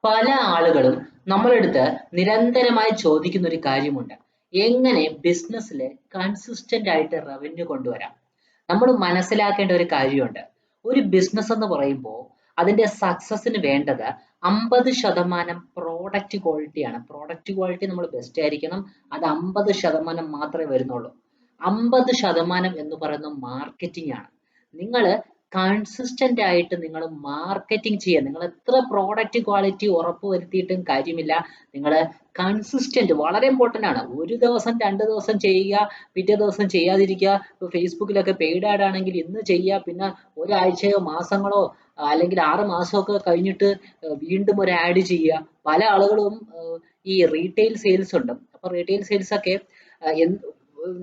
പല ആളുകളും നമ്മളടുത്ത് നിരന്തരമായി ചോദിക്കുന്ന ഒരു കാര്യമുണ്ട്. എങ്ങനെ ബിസിനസ്സില് കൺസിസ്റ്റന്റ് ആയിട്ട് റവന്യൂ കൊണ്ടുവരാം? നമ്മൾ മനസ്സിലാക്കേണ്ട ഒരു കാര്യമുണ്ട്. ഒരു ബിസിനസ് എന്ന് പറയുമ്പോൾ അതിന്റെ സക്സസിന് വേണ്ടത് 50% പ്രോഡക്റ്റ് ക്വാളിറ്റിയാണ്. പ്രോഡക്റ്റ് ക്വാളിറ്റി നമ്മൾ ബെസ്റ്റ് ആയിരിക്കണം. അത് 50% മാത്രമേ വരുന്നുള്ളൂ. 50% എന്ന് പറയുന്നത് മാർക്കറ്റിംഗ് ആണ്. നിങ്ങൾ കൺസിസ്റ്റന്റ് ആയിട്ട് നിങ്ങൾ മാർക്കറ്റിംഗ് ചെയ്യുക. നിങ്ങൾ എത്ര പ്രോഡക്റ്റ് ക്വാളിറ്റി ഉറപ്പ് വരുത്തിയിട്ടും കാര്യമില്ല. നിങ്ങൾ കൺസിസ്റ്റന്റ് വളരെ ഇമ്പോർട്ടന്റ് ആണ്. ഒരു ദിവസം 2 ദിവസം ചെയ്യുക, പിറ്റേ ദിവസം ചെയ്യാതിരിക്കുക. ഇപ്പൊ ഫേസ്ബുക്കിലൊക്കെ പെയ്ഡ് ആഡ് ആണെങ്കിൽ ഇന്ന് ചെയ്യുക, പിന്നെ ഒരാഴ്ചയോ മാസങ്ങളോ അല്ലെങ്കിൽ 6 മാസമൊക്കെ കഴിഞ്ഞിട്ട് വീണ്ടും ഒരു ആഡ് ചെയ്യുക. പല ആളുകളും ഈ റീറ്റെയിൽ സെയിൽസ് ഉണ്ട്. അപ്പൊ റീറ്റെയിൽ സെയിൽസ് ഒക്കെ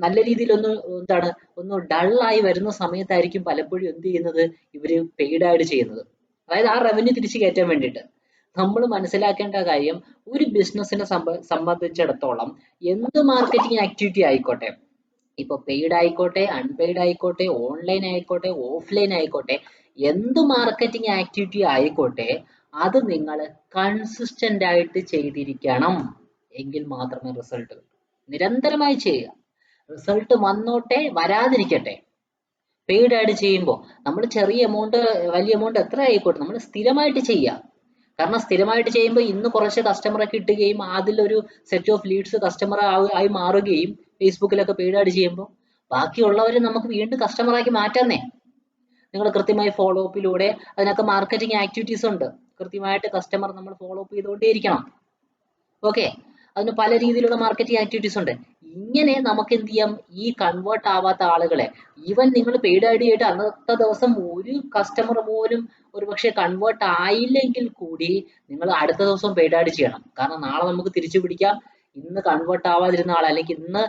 നല്ല രീതിയിൽ ഒന്ന് ഡൾ ആയി വരുന്ന സമയത്തായിരിക്കും പലപ്പോഴും എന്ത് ചെയ്യുന്നത്, ഇവര് പെയ്ഡ് ആഡ് ചെയ്യുന്നത്. അതായത് ആ റവന്യൂ തിരിച്ചു കയറ്റാൻ വേണ്ടിയിട്ട്. നമ്മൾ മനസ്സിലാക്കേണ്ട കാര്യം, ഒരു ബിസിനസ്സിനെ സംബന്ധിച്ചിടത്തോളം എന്ത് മാർക്കറ്റിംഗ് ആക്ടിവിറ്റി ആയിക്കോട്ടെ, ഇപ്പൊ പെയ്ഡ് ആയിക്കോട്ടെ, അൺപെയ്ഡ് ആയിക്കോട്ടെ, ഓൺലൈൻ ആയിക്കോട്ടെ, ഓഫ്ലൈൻ ആയിക്കോട്ടെ, എന്ത് മാർക്കറ്റിംഗ് ആക്ടിവിറ്റി ആയിക്കോട്ടെ, അത് നിങ്ങൾ കൺസിസ്റ്റന്റ് ആയിട്ട് ചെയ്തിരിക്കണം. എങ്കിൽ മാത്രമേ റിസൾട്ട് കിട്ടൂ. നിരന്തരമായി ചെയ്യുക. റിസൾട്ട് വന്നോട്ടെ വരാതിരിക്കട്ടെ. പെയ്ഡ് ആഡ് ചെയ്യുമ്പോൾ നമ്മൾ ചെറിയ എമൗണ്ട് വലിയ എമൗണ്ട് എത്ര ആയിക്കോട്ടെ നമ്മൾ സ്ഥിരമായിട്ട് ചെയ്യുക. കാരണം സ്ഥിരമായിട്ട് ചെയ്യുമ്പോൾ ഇന്ന് കുറച്ച് കസ്റ്റമറെ കിട്ടുകയും അതിലൊരു സെറ്റ് ഓഫ് ലീഡ്സ് കസ്റ്റമർ ആയി മാറുകയും ഫേസ്ബുക്കിലൊക്കെ പെയ്ഡ് ആഡ് ചെയ്യുമ്പോൾ ബാക്കിയുള്ളവരെ നമുക്ക് വീണ്ടും കസ്റ്റമറാക്കി മാറ്റാന്നേ. നിങ്ങൾ കൃത്യമായി ഫോളോ അപ്പിലൂടെ, അതിനൊക്കെ മാർക്കറ്റിംഗ് ആക്ടിവിറ്റീസ് ഉണ്ട്. കൃത്യമായിട്ട് കസ്റ്റമർ നമ്മൾ ഫോളോ അപ്പ് ചെയ്തുകൊണ്ടേയിരിക്കണം. ഓക്കെ, അതിന് പല രീതിയിലുള്ള മാർക്കറ്റിംഗ് ആക്ടിവിറ്റീസ് ഉണ്ട്. ഇങ്ങനെ നമുക്ക് എന്ത് ചെയ്യാം, ഈ കൺവേർട്ട് ആവാത്ത ആളുകളെ, ഈവൻ നിങ്ങൾ പെയ്ഡ് ആഡ് ചെയ്തിട്ട് അന്നത്തെ ദിവസം ഒരു കസ്റ്റമർ പോലും ഒരുപക്ഷെ കൺവേർട്ട് ആയില്ലെങ്കിൽ കൂടി നിങ്ങൾ അടുത്ത ദിവസം പെയ്ഡ് ആഡ് ചെയ്യണം. കാരണം നാളെ നമുക്ക് തിരിച്ചു പിടിക്കാം. ഇന്ന് കൺവേർട്ട് ആവാതിരുന്ന ആൾ, അല്ലെങ്കിൽ ഇന്ന്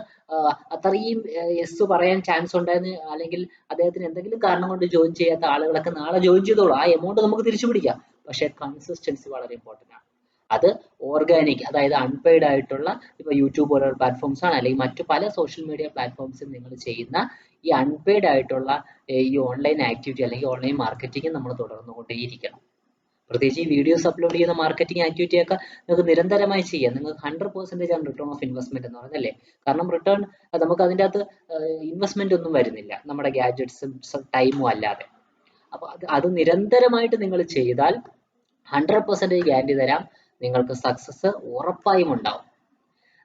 അത്രയും യെസ് പറയാൻ ചാൻസ് ഉണ്ടായിരുന്നു, അല്ലെങ്കിൽ അദ്ദേഹത്തിന് എന്തെങ്കിലും കാരണം കൊണ്ട് ജോയിൻ ചെയ്യാത്ത ആളുകളൊക്കെ നാളെ ജോയിൻ ചെയ്തോളൂ. ആ എമൗണ്ട് നമുക്ക് തിരിച്ചു പിടിക്കാം. പക്ഷെ കൺസിസ്റ്റൻസി വളരെ ഇമ്പോർട്ടന്റ് ആണ്. അത് ഓർഗാനിക്, അതായത് അൺപെയ്ഡ് ആയിട്ടുള്ള, ഇപ്പൊ യൂട്യൂബ് പോലുള്ള പ്ലാറ്റ്ഫോംസ് ആണ്, അല്ലെങ്കിൽ മറ്റു പല സോഷ്യൽ മീഡിയ പ്ലാറ്റ്ഫോംസിൽ നിങ്ങൾ ചെയ്യുന്ന ഈ അൺപെയ്ഡ് ആയിട്ടുള്ള ഈ ഓൺലൈൻ ആക്ടിവിറ്റി അല്ലെങ്കിൽ ഓൺലൈൻ മാർക്കറ്റിംഗ് നമ്മൾ തുടർന്നുകൊണ്ടേയിരിക്കണം. പ്രത്യേകിച്ച് ഈ വീഡിയോസ് അപ്ലോഡ് ചെയ്യുന്ന മാർക്കറ്റിംഗ് ആക്ടിവിറ്റി ഒക്കെ നിങ്ങൾക്ക് നിരന്തരമായി ചെയ്യാം. നിങ്ങൾക്ക് 100% ആണ് റിട്ടേൺ ഓഫ് ഇൻവെസ്റ്റ്മെന്റ് എന്ന് പറഞ്ഞല്ലേ. കാരണം റിട്ടേൺ നമുക്ക് അതിൻ്റെ അകത്ത് ഇൻവെസ്റ്റ്മെന്റ് ഒന്നും വരുന്നില്ല, നമ്മുടെ ഗാഡ്ജറ്റ്സും ടൈമും അല്ലാതെ. അപ്പൊ അത് നിരന്തരമായിട്ട് നിങ്ങൾ ചെയ്താൽ 100% ഗ്യാരണ്ടി തരാം, നിങ്ങൾക്ക് സക്സസ് ഉറപ്പായും ഉണ്ടാവും.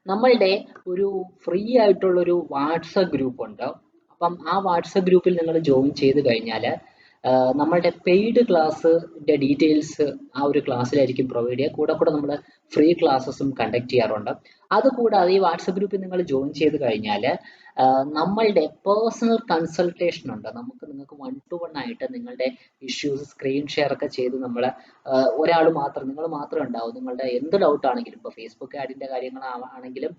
നമ്മളുടെ ഒരു ഫ്രീ ആയിട്ടുള്ള ഒരു വാട്സപ്പ് ഗ്രൂപ്പ് ഉണ്ട്. അപ്പം ആ വാട്സപ്പ് ഗ്രൂപ്പിൽ നിങ്ങൾ ജോയിൻ ചെയ്ത് കഴിഞ്ഞാൽ നമ്മളുടെ പെയ്ഡ് ക്ലാസ്സിന്റെ ഡീറ്റെയിൽസ് ആ ഒരു ക്ലാസ്സിലായിരിക്കും പ്രൊവൈഡ് ചെയ്യുക. കൂടെ നമ്മൾ ഫ്രീ ക്ലാസ്സസും കണ്ടക്ട് ചെയ്യാറുണ്ട്. അതുകൂടാതെ ഈ വാട്സപ്പ് ഗ്രൂപ്പിൽ നിങ്ങൾ ജോയിൻ ചെയ്ത് കഴിഞ്ഞാൽ നമ്മളുടെ പേഴ്സണൽ കൺസൾട്ടേഷൻ ഉണ്ട്. നിങ്ങൾക്ക് 1-to-1 ആയിട്ട് നിങ്ങളുടെ ഇഷ്യൂസ് സ്ക്രീൻ ഷെയർ ഒക്കെ ചെയ്ത് നിങ്ങൾ നിങ്ങൾ മാത്രം ഉണ്ടാവും. നിങ്ങളുടെ എന്ത് ഡൗട്ട് ആണെങ്കിലും, ഇപ്പോൾ ഫേസ്ബുക്ക് ആഡിന്റെ കാര്യങ്ങളാണെങ്കിലും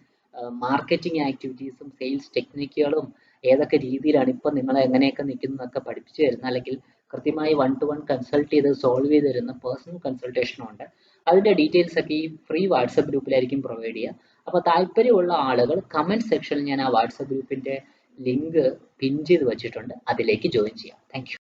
മാർക്കറ്റിംഗ് ആക്ടിവിറ്റീസും സെയിൽസ് ടെക്നിക്കുകളും ഏതൊക്കെ രീതിയിലാണ് ഇപ്പൊ നിങ്ങൾ എങ്ങനെയൊക്കെ നിൽക്കുന്നതൊക്കെ പഠിപ്പിച്ചു തരുന്ന, അല്ലെങ്കിൽ കൃത്യമായി 1-to-1 കൺസൾട്ട് ചെയ്ത് സോൾവ് ചെയ്ത് തരുന്ന പേഴ്സണൽ കൺസൾട്ടേഷനും ഉണ്ട്. അതിന്റെ ഡീറ്റെയിൽസ് ഒക്കെ ഈ ഫ്രീ വാട്സപ്പ് ഗ്രൂപ്പിലായിരിക്കും പ്രൊവൈഡ് ചെയ്യുക. അപ്പൊ താല്പര്യമുള്ള ആളുകൾ കമന്റ് സെക്ഷനിൽ ഞാൻ ആ വാട്സപ്പ് ഗ്രൂപ്പിന്റെ ലിങ്ക് പിൻ ചെയ്ത് വെച്ചിട്ടുണ്ട്, അതിലേക്ക് ജോയിൻ ചെയ്യാം. Thank you.